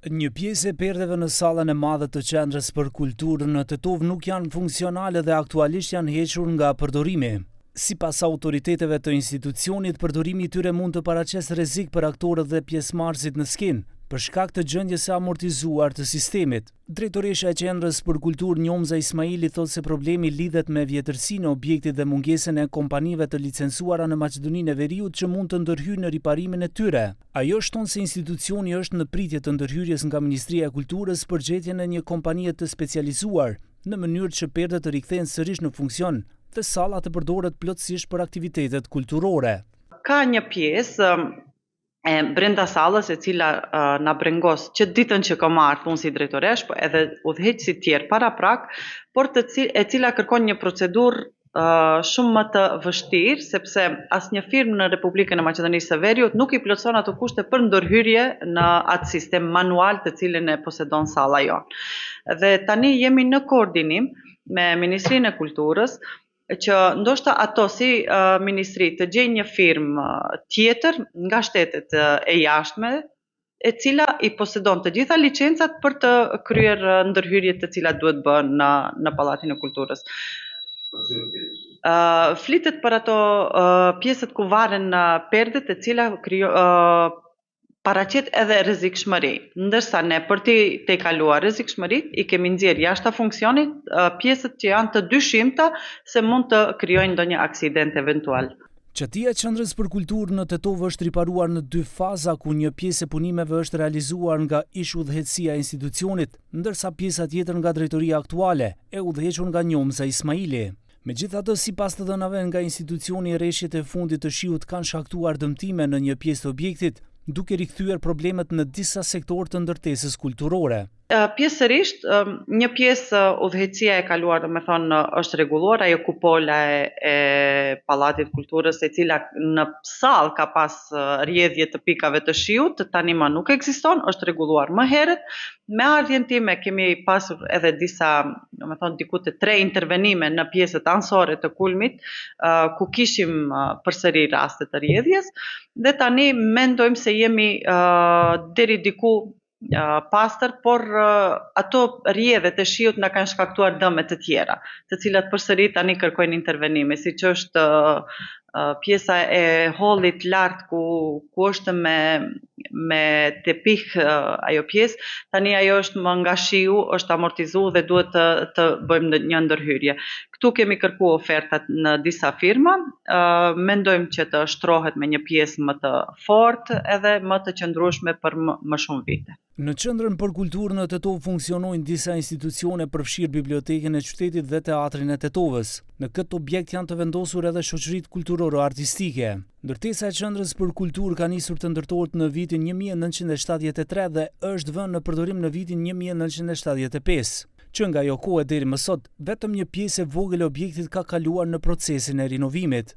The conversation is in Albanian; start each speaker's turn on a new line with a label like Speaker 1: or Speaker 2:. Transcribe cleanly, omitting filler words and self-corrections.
Speaker 1: Një pjesë e perdeve në sallën e madhe të qendrës për kulturë në Tetov nuk janë funksionale dhe aktualisht janë hequr nga përdorimi. Sipas autoriteteve të institucionit, përdorimi i tyre mund të paraqesë rrezik për aktorët dhe pjesëmarrësit në skenë, për shkak të gjendjes së amortizuar të sistemit. Drejtoresha e qendrës për kulturë Njomza Ismaili thotë se problemi lidhet me vjetërsinë e objektit dhe mungesën e kompanive të licencuara në Maqedoninë e Veriut që mund të ndërhyjnë në riparimin e tyre. Ajo shton se institucioni është në pritje të ndërhyrjes nga Ministria e Kulturës për gjetjen e një kompanie të specializuar, në mënyrë që perdet të rikthehen sërish në funksion dhe salla të përdoret plotësisht për aktivitetet kulturore.
Speaker 2: Ka një pjesë brenda sallës e cila na brengos që ditën që kam marrë unë si drejtoresh, po edhe udhëheqësit tjerë para prak, por e cila kërkon një procedurë shumë më të vështirë, sepse asnjë firmë në Republikën e Maqedonisë së Veriut nuk i plotëson ato kushte për ndërhyrje në atë sistem manual të cilin e posedon salla jonë. Dhe tani jemi në koordinim me Ministrinë e Kulturës, që ndoshta ato si ministri të gjejnë një firmë tjetër nga shtetet e jashtme, e cila i posedon të gjitha licencat për të kryer ndërhyrjet të cilat duhet bën në Pallatin e Kulturës. Flitet për ato pjesët ku varen perdet e cila paraqet edhe rrezikshmëri, ndërsa ne për të kaluar rrezikshmëritë i kemi nxjerr jashtë funksionit pjesët që janë të dyshimta se mund të krijojnë ndonjë aksident eventual.
Speaker 1: Qatia e qendrës për kulturë në Tetov është riparuar në 2 faza, ku një pjesë e punimeve është realizuar nga ish-udhëheqësia e institucionit, ndërsa pjesa tjetër nga drejtoria aktuale, e udhëhequr nga Njomza Ismaili. Megjithatë, sipas të dhënave nga institucioni, rreshjet e fundit të shiut kanë shkaktuar dëmtime në një pjesë të objektit, duke rikthyer problemet në disa sektorë të ndërtesës kulturore.
Speaker 2: Pjesërisht, një pjesë udhëheqësia e kaluar, është rregulluar, ajo kupola e Pallatit Kulturës, e cila në sallë ka pas rrjedhje të pikave të shiut, tani më nuk ekziston, është rregulluar më herët. Me ardhjen time kemi pasur edhe disa, diku të 3 intervenime në pjesët anësore të kulmit, ku kishim përsëri raste të rrjedhjes, dhe tani mendojmë se jemi deri diku pastër, por ato rrjedhjet e shiut na kanë shkaktuar dëme të tjera, të cilat përsëri tani kërkojnë intervenime, siç është pjesa e hollit lart ku është me tepih ajo pjesë, tani ajo është më nga shiu, është amortizuar dhe duhet të bëjmë një ndërhyrje. Këtu kemi kërkuar ofertat në disa firma, mendojmë që të shtrohet me një pjesë më të fortë edhe më të qëndrueshme për më shumë vite.
Speaker 1: Në qendrën për kulturë në Tetov funksionojnë disa institucione, përfshirë Bibliotekën e Qytetit dhe Teatrin e Tetovës. Në këtë objekt janë të vendosur edhe shoqëritë kulturore-artistike. Ndërtesa e qendrës për kulturë ka nisur të ndërtohet në vitin 1973 dhe është vënë në përdorim në vitin 1975. Që nga ajo kohë deri më sot, vetëm një pjesë e vogël e objektit ka kaluar në procesin e rinovimit.